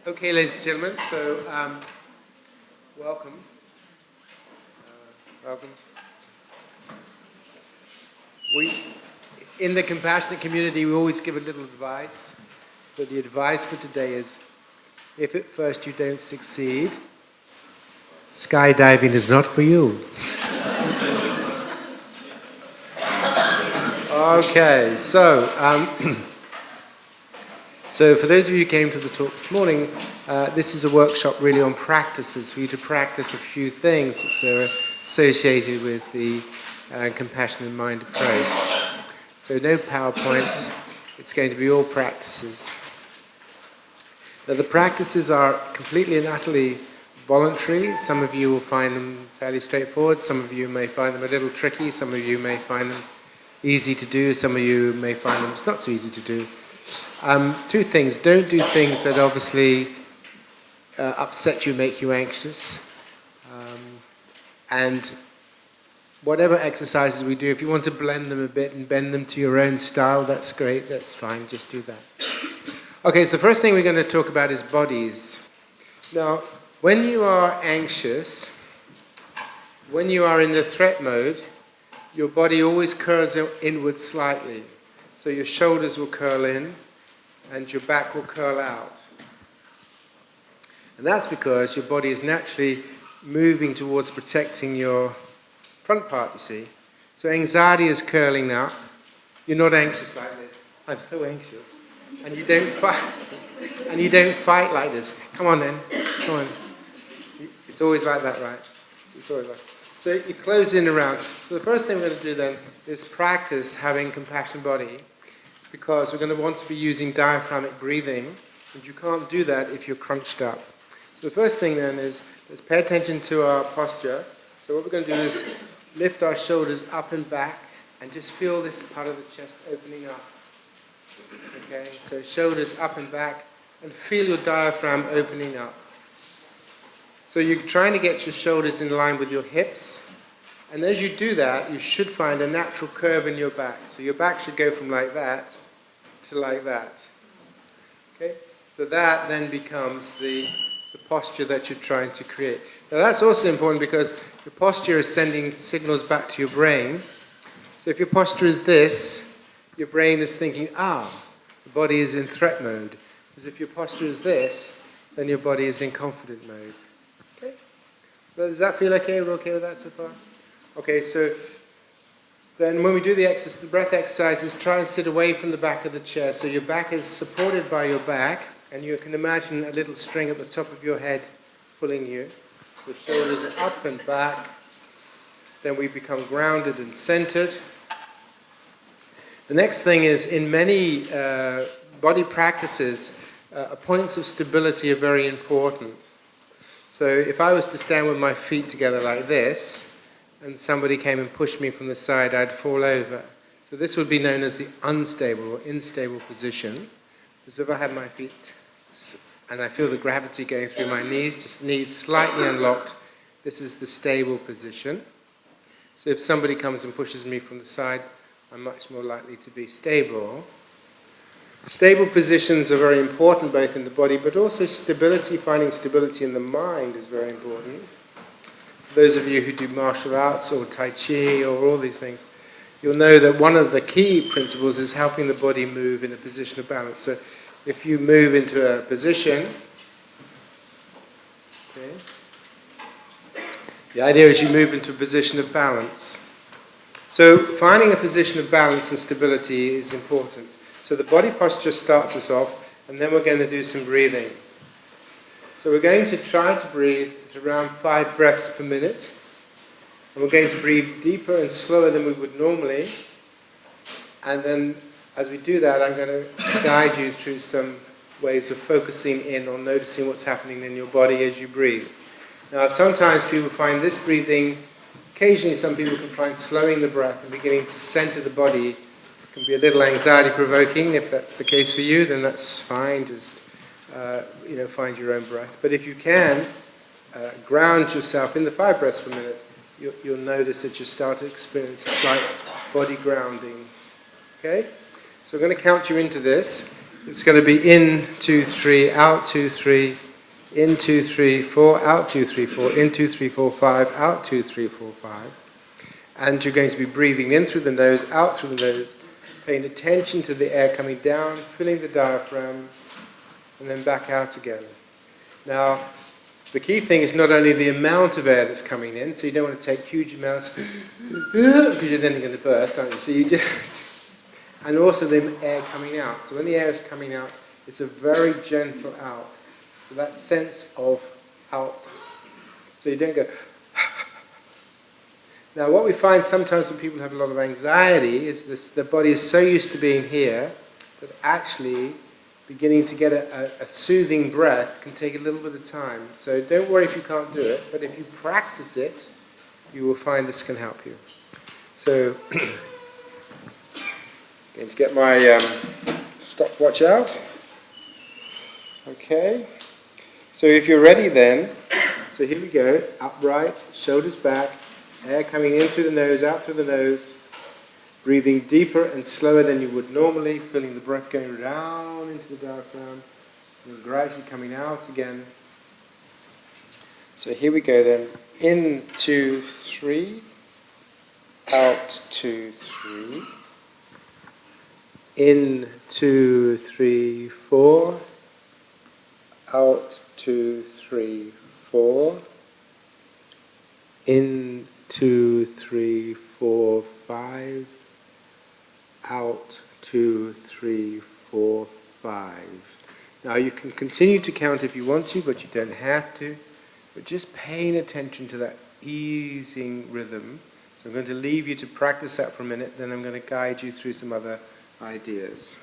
Okay, ladies and gentlemen, so welcome. Welcome. In the compassionate community, we always give a little advice. So the advice for today is, if at first you don't succeed, skydiving is not for you. Okay, so for those of you who came to the talk this morning, this is a workshop really on practices for you to practice a few things which are associated with the compassionate mind approach. So no PowerPoints, it's going to be all practices. Now the practices are completely and utterly voluntary. Some of you will find them fairly straightforward, some of you may find them a little tricky, some of you may find them easy to do, some of you may find them it's not so easy to do. Two things. Don't do things that obviously upset you, make you anxious. And whatever exercises we do, if you want to blend them a bit and bend them to your own style, that's great, that's fine, just do that. Okay, so first thing we're going to talk about is bodies. Now, when you are anxious, when you are in the threat mode, your body always curls inward slightly. So your shoulders will curl in and your back will curl out. And that's because your body is naturally moving towards protecting your front part, you see. So anxiety is curling up. You're not anxious like this. I'm so anxious. And you don't fight. And you don't fight like this. Come on then. Come on. It's always like that, right? It's always like that. So you close in around. So the first thing we're going to do then is practice having compassion body, because we're going to want to be using diaphragmatic breathing, and you can't do that if you're crunched up. So the first thing then is, let's pay attention to our posture. So what we're going to do is lift our shoulders up and back, and just feel this part of the chest opening up. Okay, so shoulders up and back, and feel your diaphragm opening up. So you're trying to get your shoulders in line with your hips, and as you do that, you should find a natural curve in your back. So your back should go from like that to like that. Okay? So that then becomes the posture that you're trying to create. Now that's also important because your posture is sending signals back to your brain. So if your posture is this, your brain is thinking, the body is in threat mode. Because if your posture is this, then your body is in confident mode. Okay? So does that feel okay? We're okay with that so far? Okay, so then when we do the breath exercises, try and sit away from the back of the chair. So your back is supported by your back, and you can imagine a little string at the top of your head pulling you. So shoulders are up and back. Then we become grounded and centered. The next thing is, in many body practices, points of stability are very important. So if I was to stand with my feet together like this, and somebody came and pushed me from the side, I'd fall over. So this would be known as the unstable or unstable position. Because if I have my feet, and I feel the gravity going through my knees, just knees slightly unlocked, this is the stable position. So if somebody comes and pushes me from the side, I'm much more likely to be stable. Stable positions are very important both in the body, but also stability, finding stability in the mind is very important. Those of you who do martial arts or Tai Chi or all these things, you'll know that one of the key principles is helping the body move in a position of balance. So if you move into a position, okay, the idea is you move into a position of balance. So finding a position of balance and stability is important. So the body posture starts us off, and then we're going to do some breathing. So we're going to try to breathe at around 5 breaths per minute. And we're going to breathe deeper and slower than we would normally. And then as we do that, I'm going to guide you through some ways of focusing in or noticing what's happening in your body as you breathe. Now sometimes people find this breathing, occasionally some people can find slowing the breath and beginning to center the body can be a little anxiety provoking. If that's the case for you, then that's fine. Just find your own breath. But if you can, ground yourself in the 5 breaths per minute, you'll notice that you start to experience a slight body grounding. Okay? So we're going to count you into this. It's going to be in 2, 3, out 2, 3, in 2, 3, 4, out 2, 3, 4, in 2, 3, 4, 5, out 2, 3, 4, 5. And you're going to be breathing in through the nose, out through the nose, paying attention to the air coming down, filling the diaphragm, and then back out again. Now, the key thing is not only the amount of air that's coming in, so you don't want to take huge amounts because you're then going to burst, aren't you? So you just, and also the air coming out. So when the air is coming out, it's a very gentle out. So that sense of out. So you don't go. Now, what we find sometimes when people have a lot of anxiety is the body is so used to being here that actually beginning to get a soothing breath can take a little bit of time. So don't worry if you can't do it, but if you practice it, you will find this can help you. So, going to get my stopwatch out. Okay. So if you're ready then, so here we go, upright, shoulders back, air coming in through the nose, out through the nose, breathing deeper and slower than you would normally, feeling the breath going down into the diaphragm, and gradually coming out again. So here we go then, in 2, 3, out 2, 3, in 2, 3, 4, out 2, 3, 4, in 2, 3, 4, 5, out 2, 3, 4, 5. Now you can continue to count if you want to, but you don't have to. But just paying attention to that easing rhythm. So I'm going to leave you to practice that for a minute, then I'm going to guide you through some other ideas.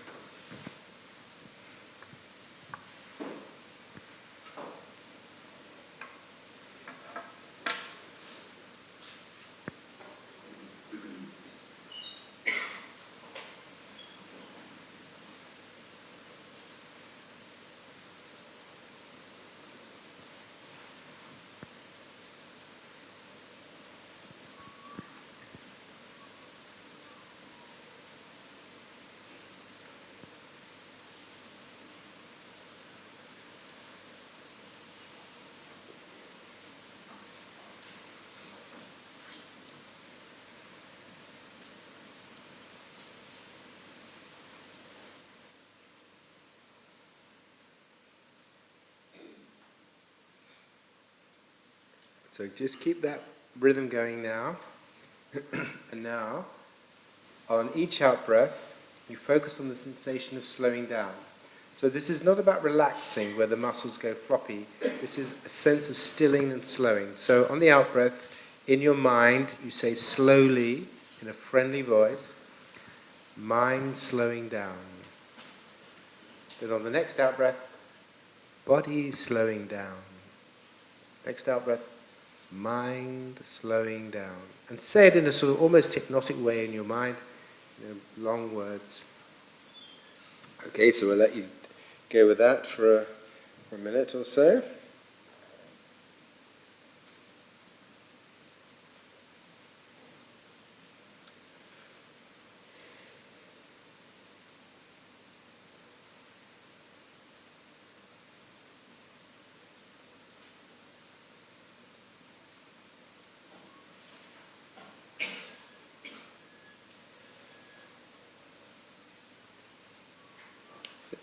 So just keep that rhythm going now. And now, on each out breath, you focus on the sensation of slowing down. So this is not about relaxing where the muscles go floppy. This is a sense of stilling and slowing. So on the out breath, in your mind, you say slowly, in a friendly voice, mind slowing down. Then on the next out breath, body slowing down. Next out breath, mind slowing down. And say it in a sort of almost hypnotic way in your mind, long words. Okay, so we'll let you go with that for a minute or so.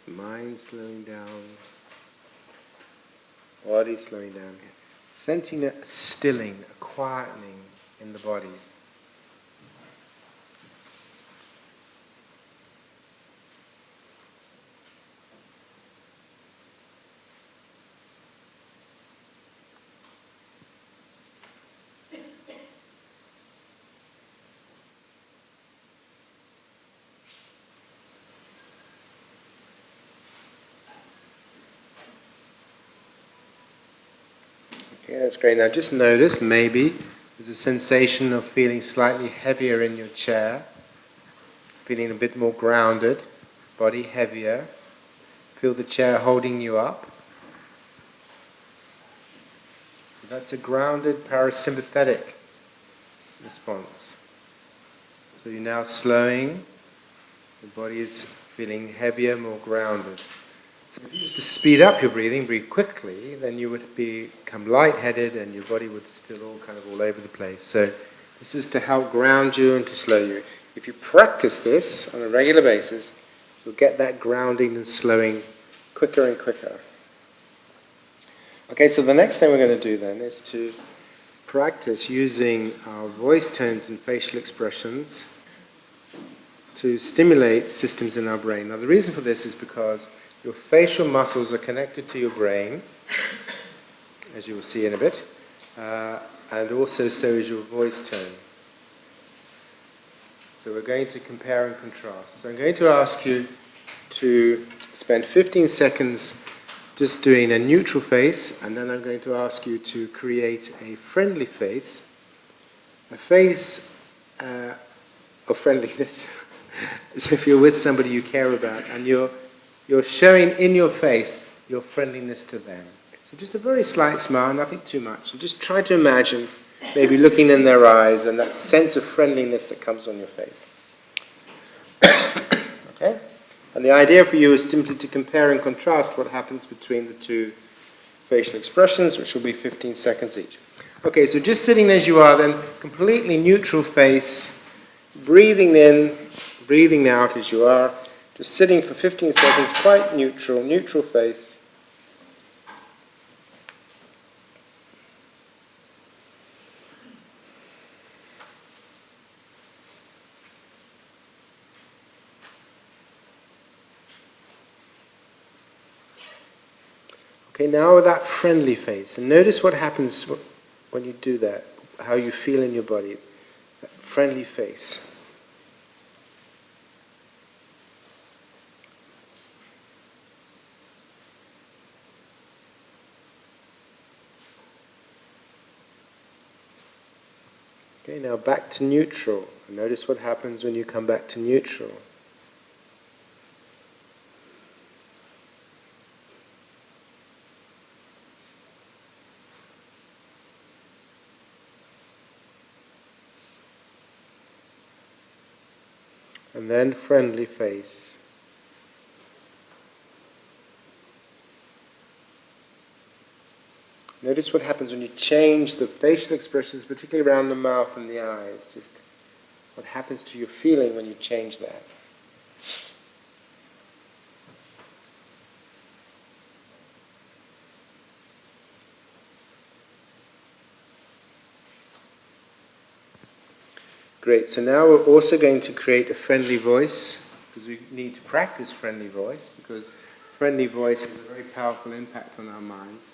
Mind slowing down, body slowing down, sensing a stilling, a quietening in the body. Yeah, that's great. Now just notice, maybe, there's a sensation of feeling slightly heavier in your chair, feeling a bit more grounded, body heavier. Feel the chair holding you up. So that's a grounded parasympathetic response. So you're now slowing, the body is feeling heavier, more grounded. So if you used to speed up your breathing, breathe quickly, then you would become lightheaded and your body would feel all over the place. So this is to help ground you and to slow you. If you practice this on a regular basis, you'll get that grounding and slowing quicker and quicker. Okay, so the next thing we're going to do then is to practice using our voice tones and facial expressions to stimulate systems in our brain. Now the reason for this is because your facial muscles are connected to your brain, as you will see in a bit, and also so is your voice tone. So we're going to compare and contrast. So I'm going to ask you to spend 15 seconds just doing a neutral face, and then I'm going to ask you to create a friendly face, a face of friendliness, as if you're with somebody you care about, and you're showing in your face your friendliness to them. So just a very slight smile, nothing too much, and just try to imagine maybe looking in their eyes and that sense of friendliness that comes on your face. Okay? And the idea for you is simply to compare and contrast what happens between the two facial expressions, which will be 15 seconds each. Okay, so just sitting as you are then, completely neutral face, breathing in, breathing out as you are, just sitting for 15 seconds, quite neutral face. Okay, now with that friendly face, and notice what happens when you do that, how you feel in your body, that friendly face. Okay, now back to neutral. Notice what happens when you come back to neutral. And then friendly face. Notice what happens when you change the facial expressions, particularly around the mouth and the eyes. Just what happens to your feeling when you change that. Great, so now we're also going to create a friendly voice, because we need to practice friendly voice, because friendly voice has a very powerful impact on our minds.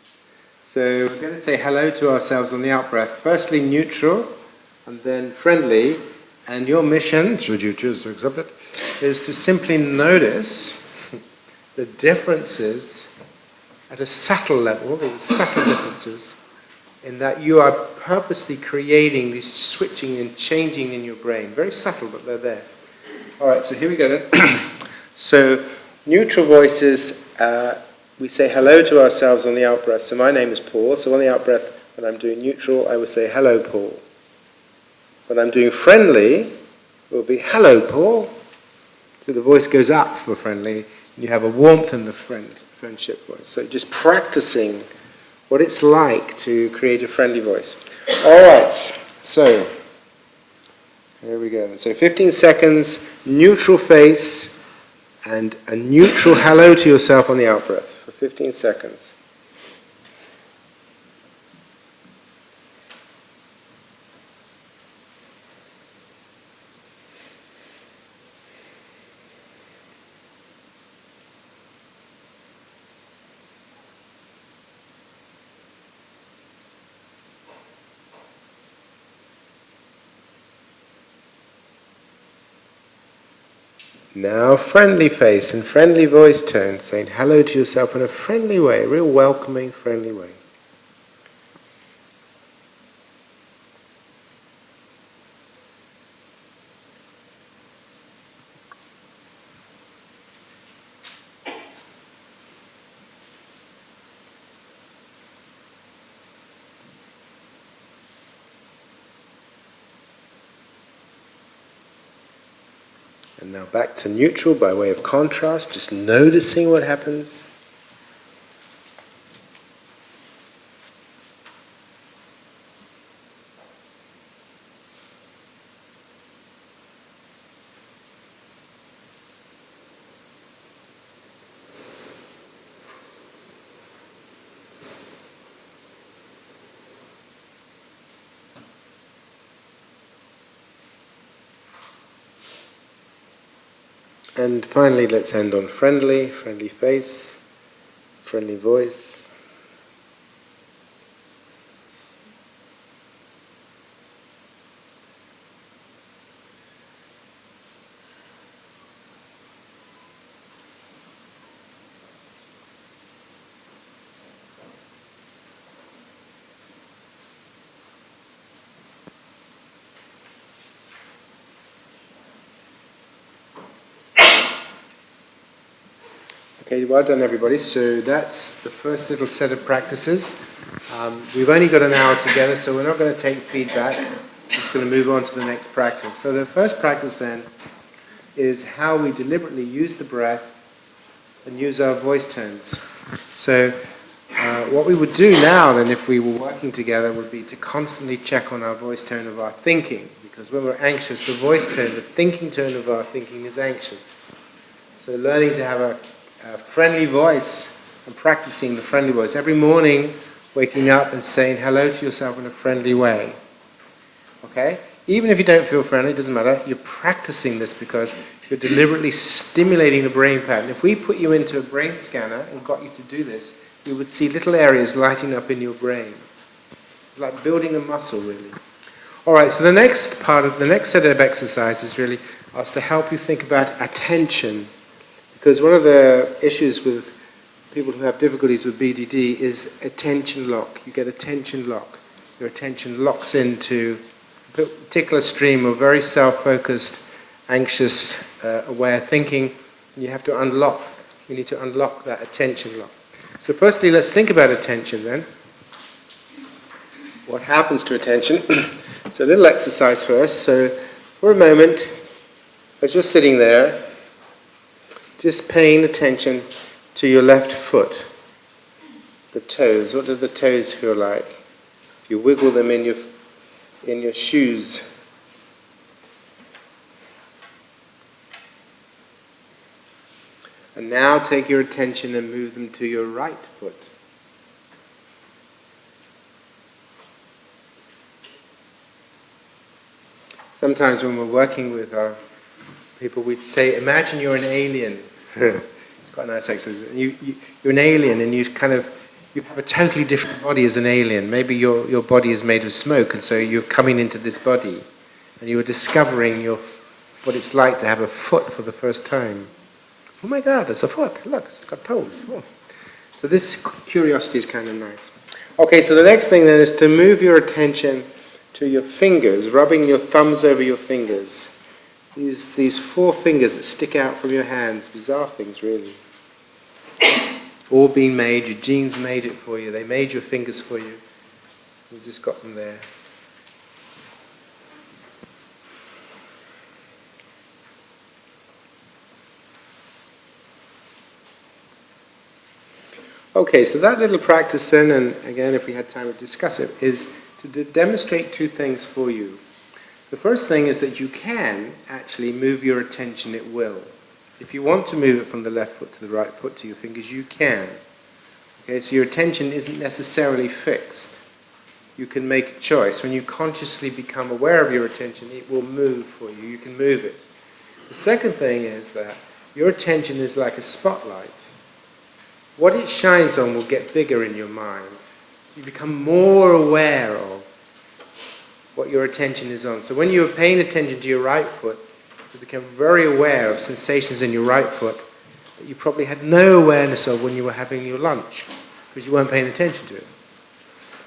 So we're going to say hello to ourselves on the out-breath. Firstly neutral, and then friendly. And your mission, should you choose to accept it, is to simply notice the differences at a subtle level, the subtle differences, in that you are purposely creating these switching and changing in your brain. Very subtle, but they're there. All right, so here we go then. So neutral voices, we say hello to ourselves on the out-breath. So my name is Paul, so on the out-breath, when I'm doing neutral, I will say hello, Paul. When I'm doing friendly, it will be hello, Paul. So the voice goes up for friendly, and you have a warmth in the friendship voice. So just practicing what it's like to create a friendly voice. All right, so here we go. So 15 seconds, neutral face, and a neutral hello to yourself on the out-breath for 15 seconds. Now friendly face and friendly voice tone, saying hello to yourself in a friendly way, a real welcoming, friendly way. And now back to neutral by way of contrast, just noticing what happens. And finally, let's end on friendly face, friendly voice. Okay, well done everybody. So that's the first little set of practices. We've only got an hour together, so we're not going to take feedback. We're just going to move on to the next practice. So the first practice then is how we deliberately use the breath and use our voice tones. So what we would do now then if we were working together would be to constantly check on our voice tone of our thinking, because when we're anxious, the voice tone, the thinking tone of our thinking is anxious. So learning to have a friendly voice and practicing the friendly voice. Every morning, waking up and saying hello to yourself in a friendly way. Okay? Even if you don't feel friendly, it doesn't matter. You're practicing this because you're deliberately stimulating the brain pattern. If we put you into a brain scanner and got you to do this, you would see little areas lighting up in your brain. It's like building a muscle, really. Alright, so the next set of exercises really are to help you think about attention. Because one of the issues with people who have difficulties with BDD is attention lock. You get attention lock. Your attention locks into a particular stream of very self-focused, anxious, aware thinking. And you have to unlock. You need to unlock that attention lock. So firstly, let's think about attention then. What happens to attention? So a little exercise first. So for a moment, as you're sitting there, just paying attention to your left foot, the toes. What do the toes feel like? If you wiggle them in your shoes. And now take your attention and move them to your right foot. Sometimes when we're working with our people, we say, imagine you're an alien. It's quite a nice exercise. You're an alien and you have a totally different body as an alien. Maybe your body is made of smoke, and so you're coming into this body and you are discovering what it's like to have a foot for the first time. Oh my God, it's a foot. Look, it's got toes. Oh. So this curiosity is kind of nice. Okay, so the next thing then is to move your attention to your fingers, rubbing your thumbs over your fingers. These 4 fingers that stick out from your hands, bizarre things really. All being made, your genes made it for you, they made your fingers for you. You've just got them there. Okay, so that little practice then, and again if we had time to discuss it, is to demonstrate 2 things for you. The first thing is that you can actually move your attention at will. If you want to move it from the left foot to the right foot to your fingers, you can. Okay, so your attention isn't necessarily fixed. You can make a choice. When you consciously become aware of your attention, it will move for you. You can move it. The second thing is that your attention is like a spotlight. What it shines on will get bigger in your mind. You become more aware of what your attention is on. So when you're paying attention to your right foot, you become very aware of sensations in your right foot that you probably had no awareness of when you were having your lunch, because you weren't paying attention to it.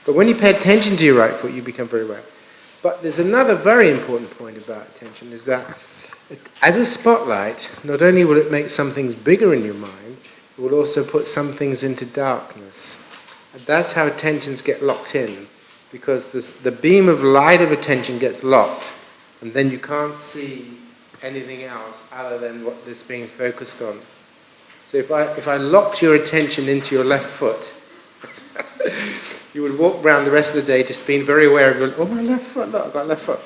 But when you pay attention to your right foot, you become very aware. But there's another very important point about attention, is that as a spotlight, not only will it make some things bigger in your mind, it will also put some things into darkness. And that's how attentions get locked in. Because the beam of light of attention gets locked, and then you can't see anything else other than what is being focused on. So if I locked your attention into your left foot, you would walk around the rest of the day just being very aware of, oh, my left foot, look, I've got left foot.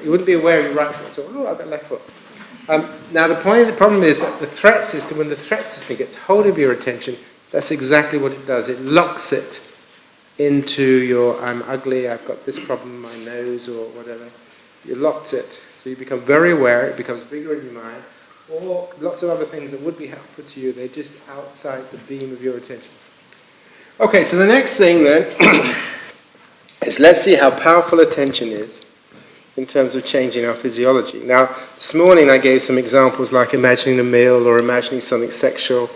You wouldn't be aware of your right foot, so, oh, I've got left foot. Now the problem is that the threat system, when the threat system gets hold of your attention, that's exactly what it does. It locks it into your, I'm ugly, I've got this problem in my nose or whatever. You locked it. So you become very aware, it becomes bigger in your mind, or lots of other things that would be helpful to you, they're just outside the beam of your attention. Okay, so the next thing then is let's see how powerful attention is in terms of changing our physiology. Now, this morning I gave some examples like imagining a meal or imagining something sexual,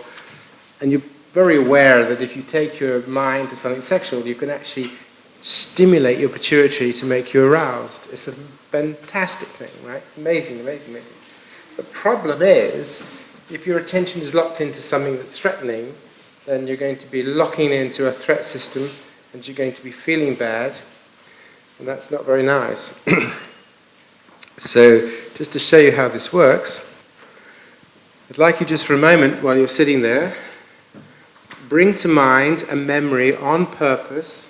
and you're very aware that if you take your mind to something sexual, you can actually stimulate your pituitary to make you aroused. It's a fantastic thing, right? Amazing, amazing, amazing. The problem is, if your attention is locked into something that's threatening, then you're going to be locking into a threat system and you're going to be feeling bad, and that's not very nice. So, just to show you how this works, I'd like you just for a moment, while you're sitting there, bring to mind a memory on purpose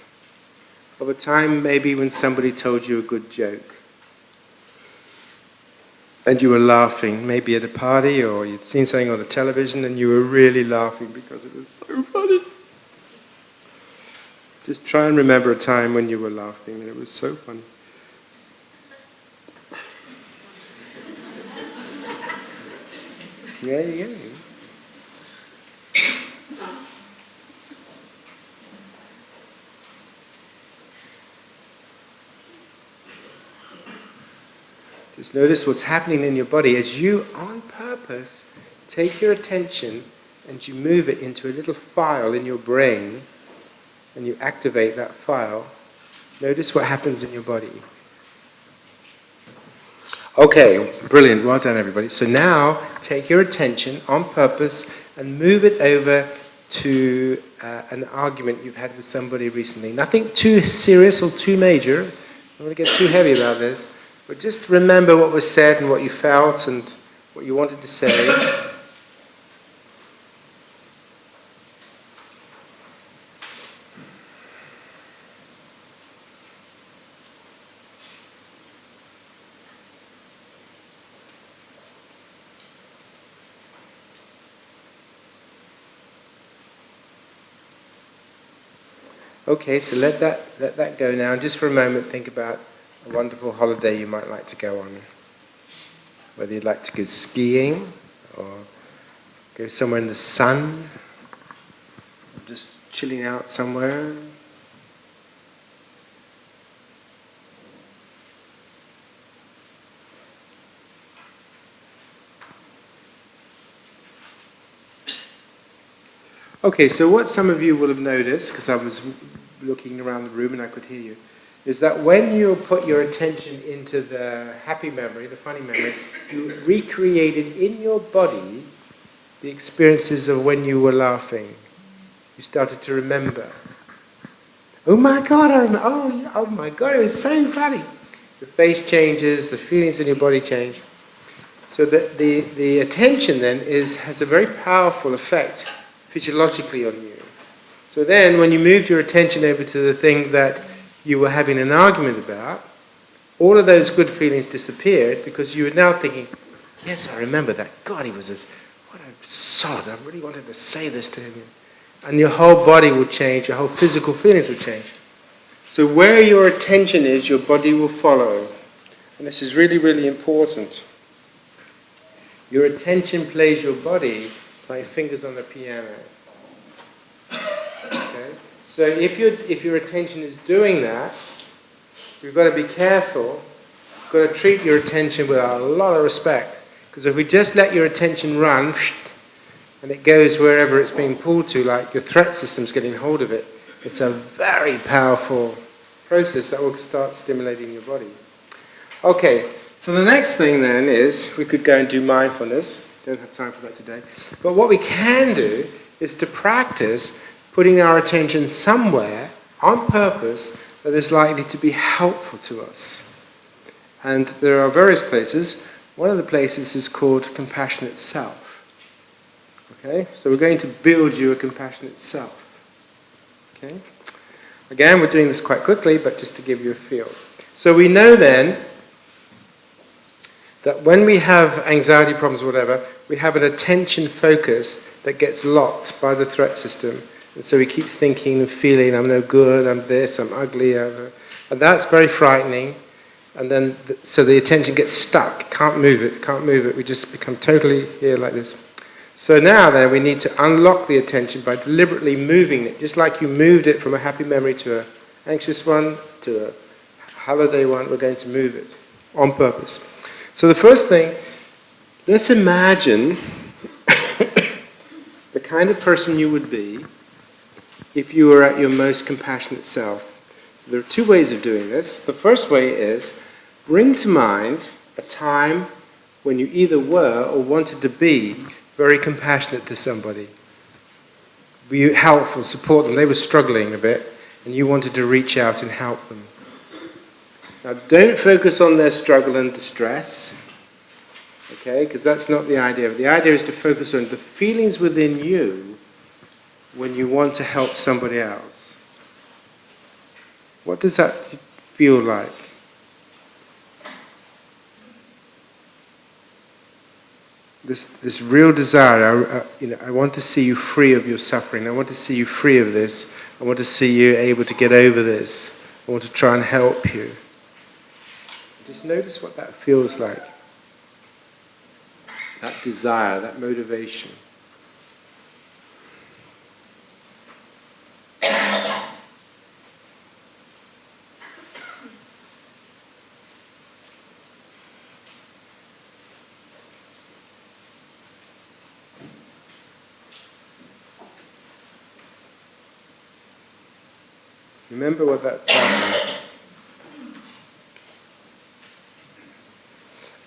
of a time maybe when somebody told you a good joke. And you were laughing, maybe at a party or you'd seen something on the television and you were really laughing because it was so funny. Just try and remember a time when you were laughing and it was so funny. There you go. Just notice what's happening in your body as you, on purpose, take your attention and you move it into a little file in your brain and you activate that file. Notice what happens in your body. Okay, brilliant. Well done, everybody. So now, take your attention on purpose and move it over to an argument you've had with somebody recently. Nothing too serious or too major. I don't want to get too heavy about this. But just remember what was said and what you felt and what you wanted to say. Okay, so let that go now. And just for a moment, think about a wonderful holiday you might like to go on. Whether you'd like to go skiing or go somewhere in the sun, or just chilling out somewhere. Okay, so what some of you will have noticed, because I was looking around the room and I could hear you, is that when you put your attention into the happy memory, the funny memory, you recreated in your body the experiences of when you were laughing. You started to remember. Oh my God, I remember. Oh my God, it was so funny. The face changes, the feelings in your body change. So that the attention then has a very powerful effect physiologically on you. So then when you moved your attention over to the thing that you were having an argument about, all of those good feelings disappeared because you were now thinking, yes, I remember that. God, he was what a sod. I really wanted to say this to him. And your whole body will change, your whole physical feelings will change. So where your attention is, your body will follow. And this is really, really important. Your attention plays your body like fingers on the piano. Okay? So if your attention is doing that, you've got to be careful. You've got to treat your attention with a lot of respect. Because if we just let your attention run, and it goes wherever it's being pulled to, like your threat system's getting hold of it, it's a very powerful process that will start stimulating your body. Okay, so the next thing then is, we could go and do mindfulness. Don't have time for that today. But what we can do is to practice putting our attention somewhere on purpose that is likely to be helpful to us. And there are various places. One of the places is called compassionate self. Okay? So we're going to build you a compassionate self. Okay? Again, we're doing this quite quickly, but just to give you a feel. So we know then that when we have anxiety problems or whatever, we have an attention focus that gets locked by the threat system. And so we keep thinking and feeling, I'm no good, I'm this, I'm ugly. And that's very frightening. And then, so the attention gets stuck, can't move it. We just become totally here like this. So now then, we need to unlock the attention by deliberately moving it, just like you moved it from a happy memory to an anxious one, to a holiday one. We're going to move it on purpose. So the first thing, let's imagine the kind of person you would be if you were at your most compassionate self. So there are two ways of doing this. The first way is bring to mind a time when you either were or wanted to be very compassionate to somebody. Be helpful, support them. They were struggling a bit, and you wanted to reach out and help them. Now, don't focus on their struggle and distress, okay? Because that's not the idea. The idea is to focus on the feelings within you when you want to help somebody else. What does that feel like? This real desire, I want to see you free of your suffering. I want to see you free of this. I want to see you able to get over this. I want to try and help you. Just notice what that feels like. That desire, that motivation. Remember what that felt like.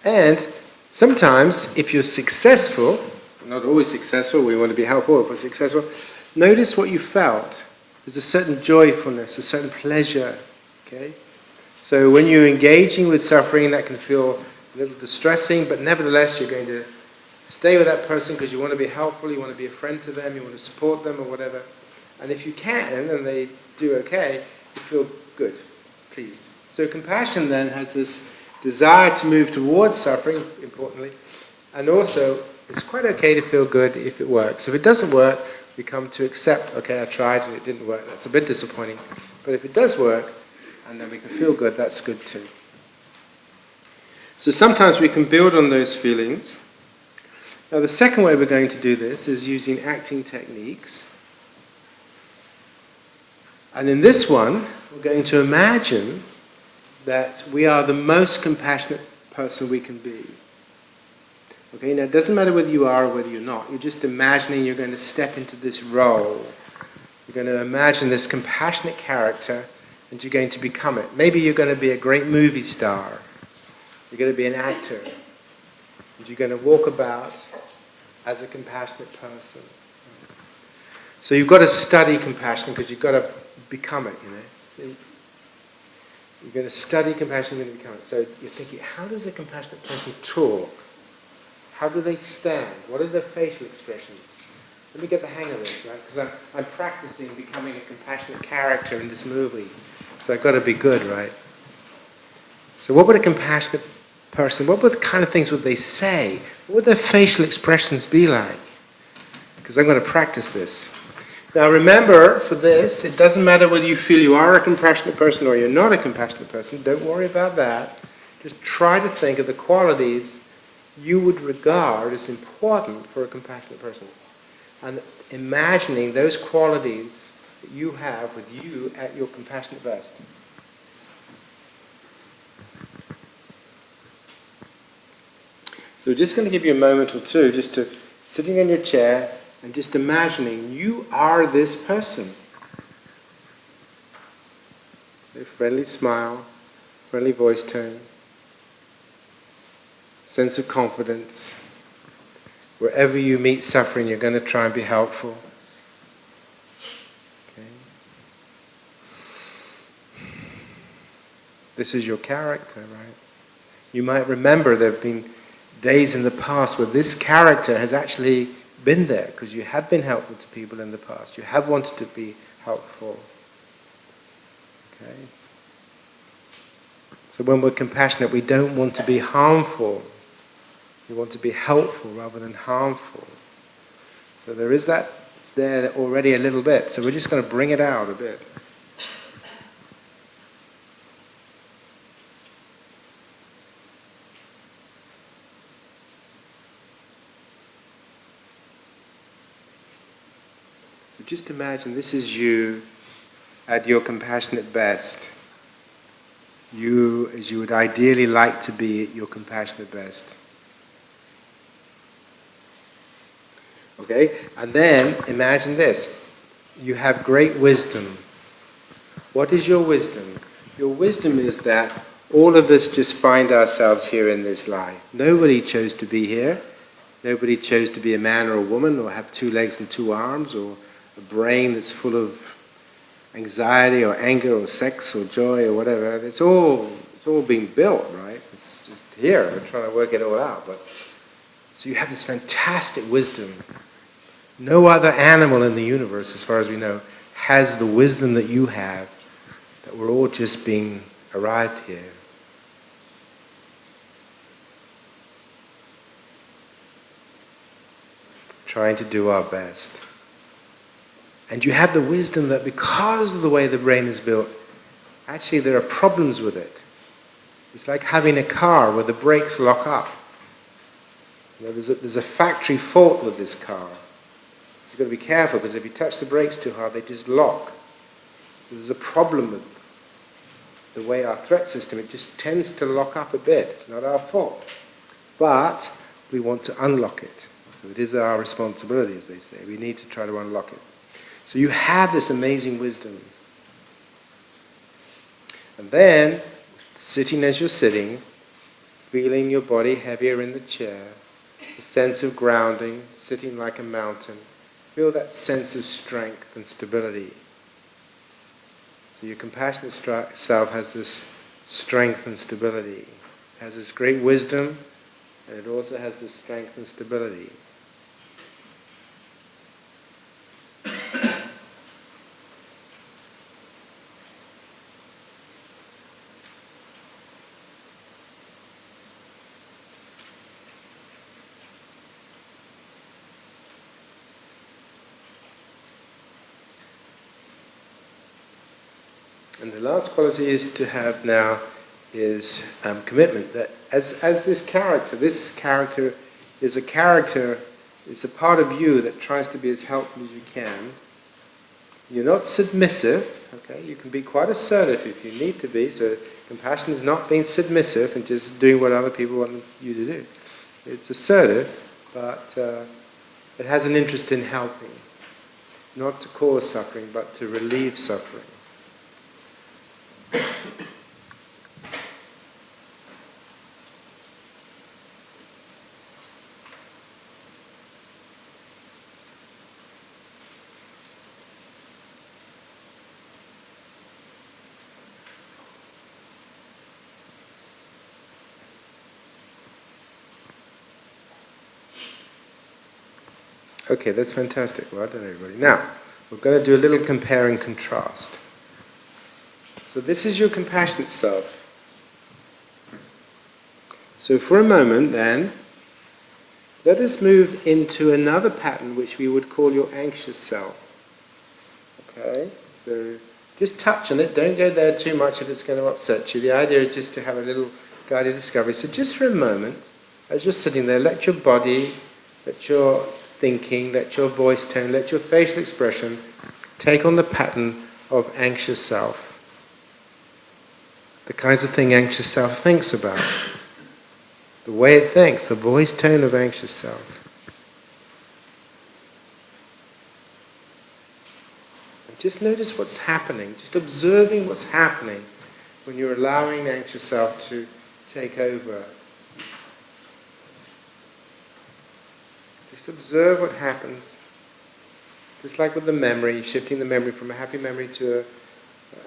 And sometimes, if you're successful, not always successful, we want to be helpful, if we're successful, notice what you felt. There's a certain joyfulness, a certain pleasure. Okay? So when you're engaging with suffering, that can feel a little distressing, but nevertheless you're going to stay with that person because you want to be helpful, you want to be a friend to them, you want to support them or whatever. And if you can, and they do okay, you feel good, pleased. So compassion then has this desire to move towards suffering, importantly, and also it's quite okay to feel good if it works. If it doesn't work, we come to accept, okay, I tried and it didn't work. That's a bit disappointing. But if it does work, and then we can feel good, that's good too. So sometimes we can build on those feelings. Now the second way we're going to do this is using acting techniques. And in this one, we're going to imagine that we are the most compassionate person we can be. Okay, now it doesn't matter whether you are or whether you're not. You're just imagining you're going to step into this role. You're going to imagine this compassionate character and you're going to become it. Maybe you're going to be a great movie star. You're going to be an actor. And you're going to walk about as a compassionate person. So you've got to study compassion because you've got to become it, See? You're going to study compassion, you're going to become it. So you're thinking, how does a compassionate person talk? How do they stand? What are their facial expressions? Let me get the hang of this, right? Because I'm practicing becoming a compassionate character in this movie. So I've got to be good, right? So what would a compassionate person, what kind of things would they say? What would their facial expressions be like? Because I'm going to practice this. Now remember, for this, it doesn't matter whether you feel you are a compassionate person or you're not a compassionate person. Don't worry about that. Just try to think of the qualities you would regard as important for a compassionate person. And imagining those qualities that you have with you at your compassionate best. So we're just going to give you a moment or two just to sitting in your chair and just imagining you are this person. A friendly smile, friendly voice tone, sense of confidence. Wherever you meet suffering, you're going to try and be helpful. Okay. This is your character, right? You might remember there have been days in the past where this character has actually been there, because you have been helpful to people in the past. You have wanted to be helpful. Okay? So when we're compassionate, we don't want to be harmful. We want to be helpful rather than harmful. So there is that there already a little bit. So we're just going to bring it out a bit. So just imagine this is you at your compassionate best. You as you would ideally like to be at your compassionate best. Okay? And then imagine this. You have great wisdom. What is your wisdom? Your wisdom is that all of us just find ourselves here in this life. Nobody chose to be here. Nobody chose to be a man or a woman or have 2 legs and 2 arms or a brain that's full of anxiety or anger or sex or joy or whatever. It's all being built, right? It's just here. We're trying to work it all out. So you have this fantastic wisdom. No other animal in the universe, as far as we know, has the wisdom that you have, that we're all just being arrived here. Trying to do our best. And you have the wisdom that because of the way the brain is built, actually there are problems with it. It's like having a car where the brakes lock up. You know, there's a factory fault with this car. You've got to be careful, because if you touch the brakes too hard, they just lock. There's a problem with the way our threat system, it just tends to lock up a bit. It's not our fault. But we want to unlock it. So it is our responsibility, as they say. We need to try to unlock it. So you have this amazing wisdom. And then, sitting as you're sitting, feeling your body heavier in the chair, a sense of grounding, sitting like a mountain, feel that sense of strength and stability. So your compassionate self has this strength and stability. It has this great wisdom, and it also has this strength and stability. And the last quality is to have now is commitment. That as this character is a part of you that tries to be as helpful as you can. You're not submissive, okay? You can be quite assertive if you need to be. So compassion is not being submissive and just doing what other people want you to do. It's assertive, but it has an interest in helping. Not to cause suffering, but to relieve suffering. Okay, that's fantastic. Well done, everybody. Now, we're going to do a little compare and contrast. So this is your compassionate self. So for a moment then, let us move into another pattern which we would call your anxious self. Okay? So just touch on it. Don't go there too much if it's going to upset you. The idea is just to have a little guided discovery. So just for a moment, as you're sitting there, let your body, let your thinking, let your voice tone, let your facial expression take on the pattern of anxious self. The kinds of thing anxious self thinks about. The way it thinks, the voice tone of anxious self. And just notice what's happening, just observing what's happening when you're allowing anxious self to take over. Just observe what happens. Just like with the memory, shifting the memory from a happy memory to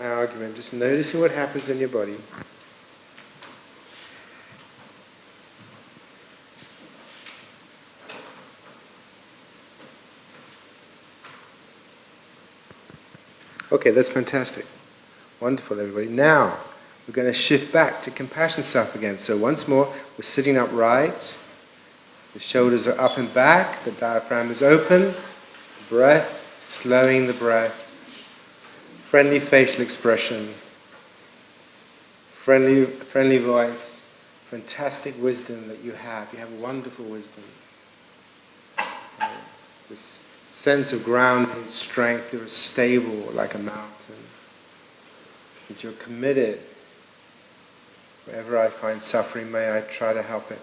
an argument, just noticing what happens in your body. Okay, that's fantastic. Wonderful, everybody. Now, we're going to shift back to compassionate self again. So once more, we're sitting upright. The shoulders are up and back. The diaphragm is open. Breath, slowing the breath. Friendly facial expression. Friendly voice. Fantastic wisdom that you have. You have wonderful wisdom. This sense of grounding, strength. You're stable like a mountain. That you're committed. Wherever I find suffering, may I try to help it.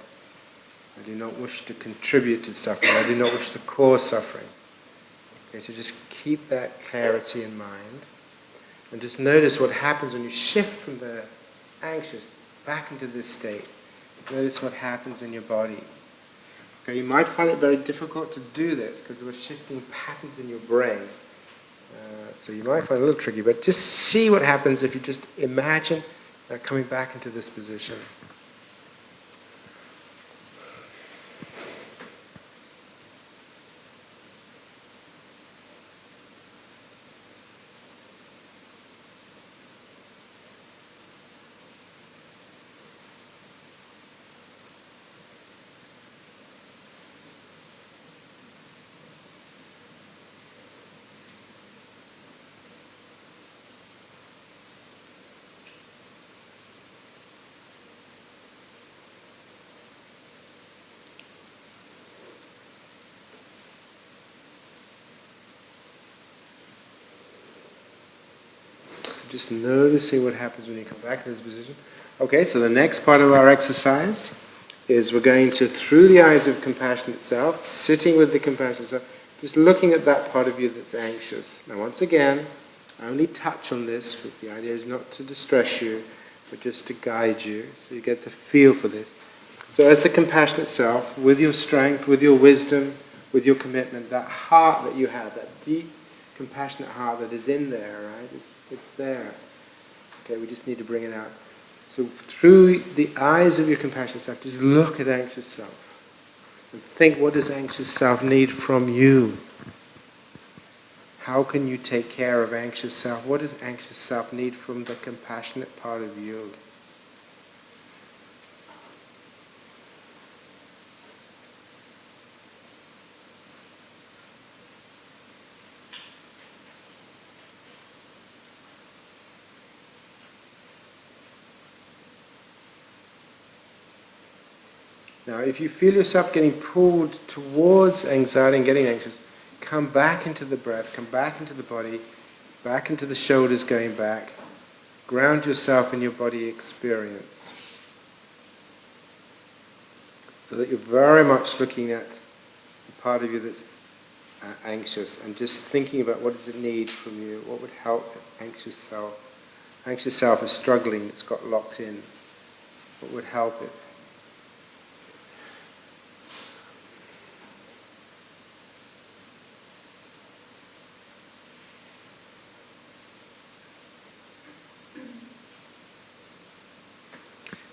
I do not wish to contribute to suffering. I do not wish to cause suffering. Okay, so just keep that clarity in mind. And just notice what happens when you shift from the anxious back into this state. Notice what happens in your body. Okay, you might find it very difficult to do this because we're shifting patterns in your brain. So you might find it a little tricky, but just see what happens if you just imagine coming back into this position. Just noticing what happens when you come back to this position. Okay, so the next part of our exercise is we're going to, through the eyes of compassionate self, sitting with the compassionate self, just looking at that part of you that's anxious. Now once again, I only touch on this, but the idea is not to distress you, but just to guide you, so you get the feel for this. So as the compassionate self, with your strength, with your wisdom, with your commitment, that heart that you have, that deep, compassionate heart that is in there, right? It's there. Okay, we just need to bring it out. So through the eyes of your compassionate self, just look at anxious self and think, what does anxious self need from you? How can you take care of anxious self? What does anxious self need from the compassionate part of you? Now, if you feel yourself getting pulled towards anxiety and getting anxious, come back into the breath, come back into the body, back into the shoulders going back. Ground yourself in your body experience. So that you're very much looking at the part of you that's anxious and just thinking about what does it need from you, what would help anxious self. Anxious self is struggling, it's got locked in. What would help it?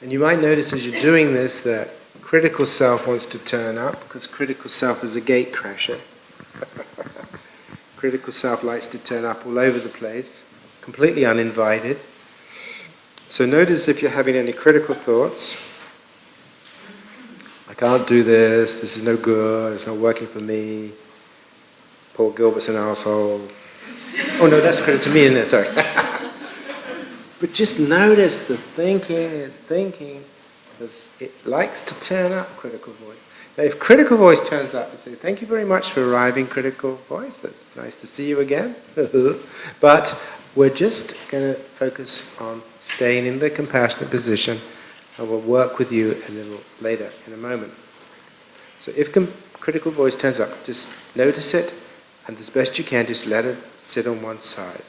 And you might notice as you're doing this that critical self wants to turn up because critical self is a gate crasher. Critical self likes to turn up all over the place, completely uninvited. So notice if you're having any critical thoughts. I can't do this, this is no good, it's not working for me. Paul Gilbert's an asshole. Oh no, that's credit to me, isn't it? Sorry. But just notice the thinking is thinking, because it likes to turn up, critical voice. Now if critical voice turns up, you say, thank you very much for arriving, critical voice. That's nice to see you again. But we're just going to focus on staying in the compassionate position, and we'll work with you a little later in a moment. So if critical voice turns up, just notice it, and as best you can, just let it sit on one side.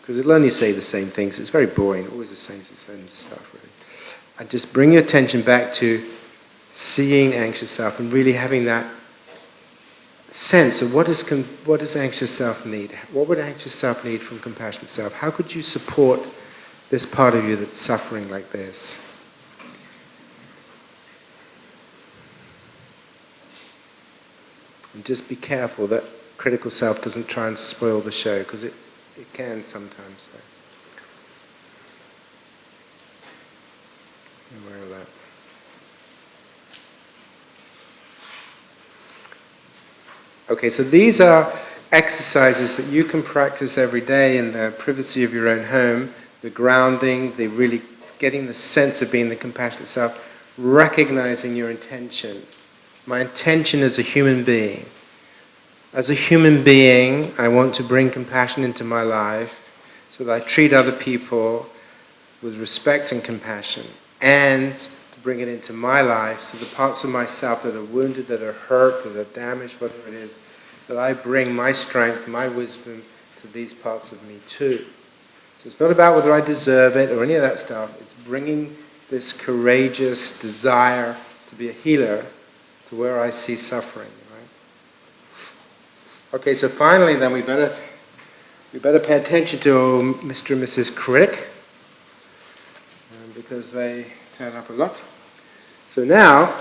Because it'll only say the same things. It's very boring, always the same stuff, really. And just bring your attention back to seeing anxious self and really having that sense of what does anxious self need? What would anxious self need from compassionate self? How could you support this part of you that's suffering like this? And just be careful that critical self doesn't try and spoil the show, because it can sometimes. So. Be aware of that. Okay, so these are exercises that you can practice every day in the privacy of your own home. The grounding, the really getting the sense of being the compassionate self, recognizing your intention. My intention as a human being. As a human being, I want to bring compassion into my life so that I treat other people with respect and compassion, and to bring it into my life so the parts of myself that are wounded, that are hurt, that are damaged, whatever it is, that I bring my strength, my wisdom to these parts of me too. So it's not about whether I deserve it or any of that stuff. It's bringing this courageous desire to be a healer to where I see suffering. Right? Okay, so finally, then we better pay attention to Mr. and Mrs. Critic, because they turn up a lot. So now,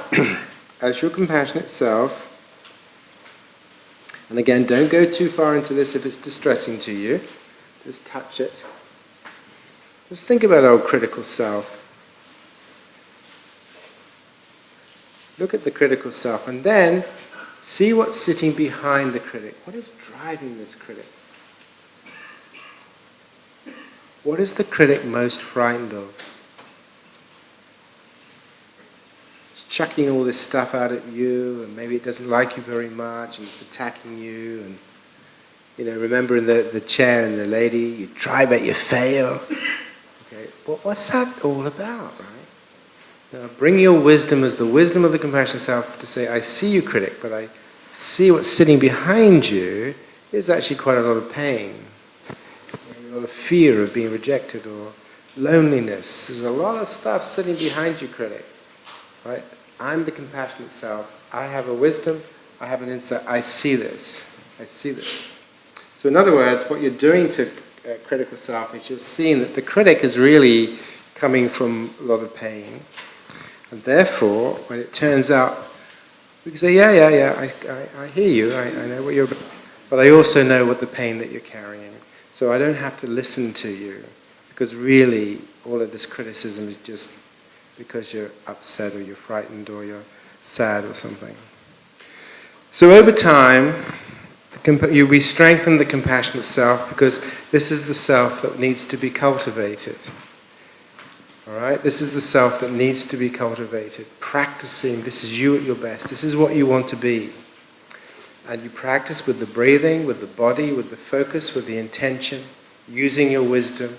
as your compassionate self, and again, don't go too far into this if it's distressing to you. Just touch it. Just think about our critical self. Look at the critical self and then see what's sitting behind the critic. What is driving this critic? What is the critic most frightened of? It's chucking all this stuff out at you, and maybe it doesn't like you very much, and it's attacking you, and remember in the chair and the lady, you try but you fail. Okay, what's that all about, right? Now bring your wisdom as the wisdom of the compassionate self to say, I see you, critic, but I see what's sitting behind you is actually quite a lot of pain. A lot of fear of being rejected or loneliness. There's a lot of stuff sitting behind you, critic. Right? I'm the compassionate self. I have a wisdom. I have an insight. I see this. I see this. So in other words, what you're doing to critical self is you're seeing that the critic is really coming from a lot of pain. And therefore, when it turns out, we can say, yeah, I hear you. I know what you're about. But I also know what the pain that you're carrying. So I don't have to listen to you, because really all of this criticism is just because you're upset or you're frightened or you're sad or something. So over time, we strengthen the compassionate self because this is the self that needs to be cultivated. All right? This is the self that needs to be cultivated. Practicing, this is you at your best. This is what you want to be. And you practice with the breathing, with the body, with the focus, with the intention, using your wisdom.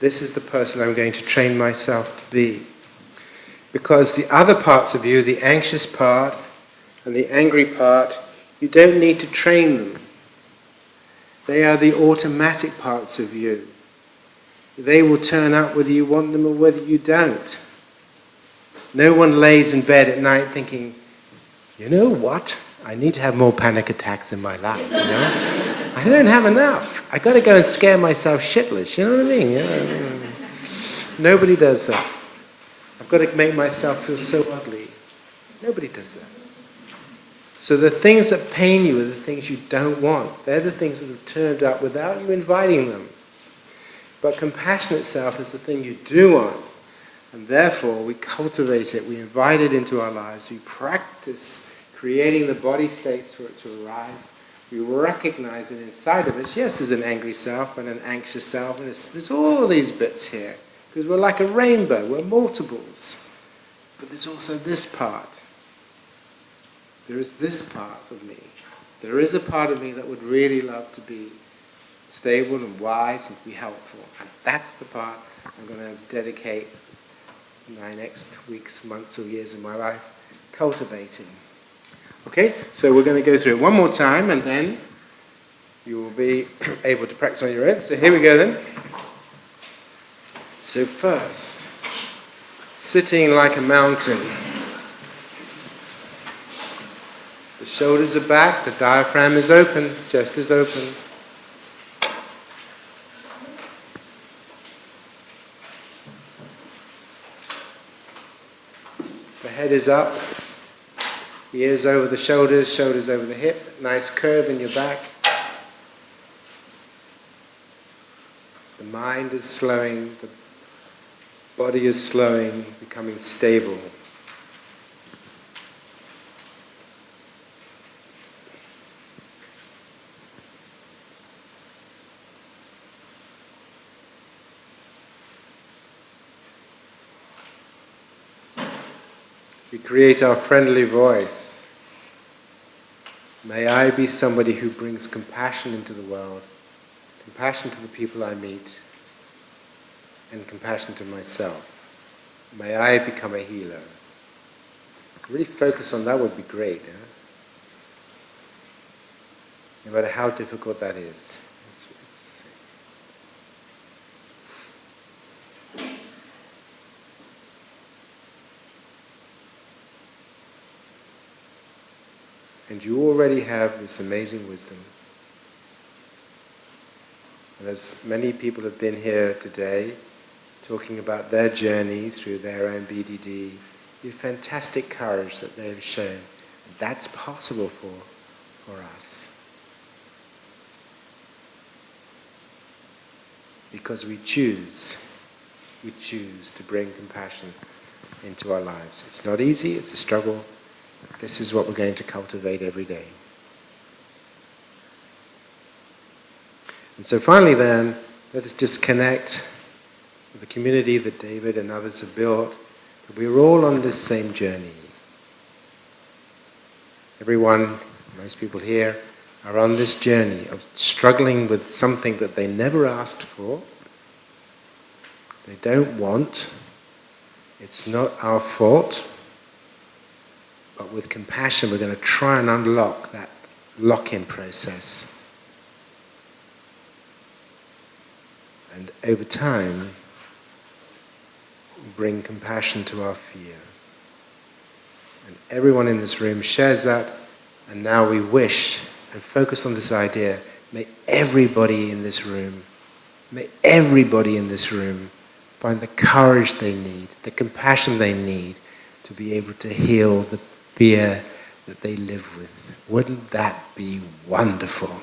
This is the person I'm going to train myself to be. Because the other parts of you, the anxious part and the angry part, you don't need to train them. They are the automatic parts of you. They will turn up whether you want them or whether you don't. No one lays in bed at night thinking, you know what? I need to have more panic attacks in my life, I don't have enough. I've got to go and scare myself shitless, you know what I mean? Nobody does that. I've got to make myself feel so ugly. Nobody does that. So the things that pain you are the things you don't want. They're the things that have turned up without you inviting them. But compassionate self is the thing you do want. And therefore, we cultivate it, we invite it into our lives, we practice creating the body states for it to arise. We recognize that inside of us, yes, there's an angry self and an anxious self, and there's all these bits here. Because we're like a rainbow, we're multiples. But there's also this part. There is this part of me. There is a part of me that would really love to be stable and wise and to be helpful. And that's the part I'm going to dedicate my next weeks, months, or years of my life cultivating. Okay, so we're going to go through it one more time, and then you will be able to practice on your own. So here we go then. So first, sitting like a mountain. The shoulders are back, the diaphragm is open, chest is open. The head is up, ears over the shoulders, shoulders over the hip, nice curve in your back. mind is slowing, the body is slowing, becoming stable. We create our friendly voice. May I be somebody who brings compassion into the world, compassion to the people I meet, and compassion to myself. May I become a healer. To really focus on that would be great. No matter how difficult that is. And you already have this amazing wisdom. And as many people have been here today, talking about their journey through their own BDD, the fantastic courage that they've shown. That's possible for us. Because we choose to bring compassion into our lives. It's not easy, it's a struggle. This is what we're going to cultivate every day. And so finally then, let us just connect with the community that David and others have built, that we're all on this same journey. Everyone, most people here, are on this journey of struggling with something that they never asked for, they don't want, it's not our fault, but with compassion we're going to try and unlock that lock-in process. And over time, bring compassion to our fear. And everyone in this room shares that, and now we wish and focus on this idea, may everybody in this room find the courage they need, the compassion they need to be able to heal the fear that they live with. Wouldn't that be wonderful?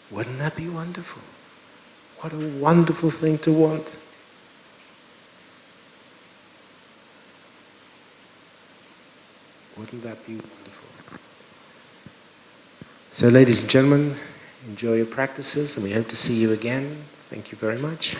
Wouldn't that be wonderful? What a wonderful thing to want. Wouldn't that be wonderful? So ladies and gentlemen, enjoy your practices and we hope to see you again. Thank you very much.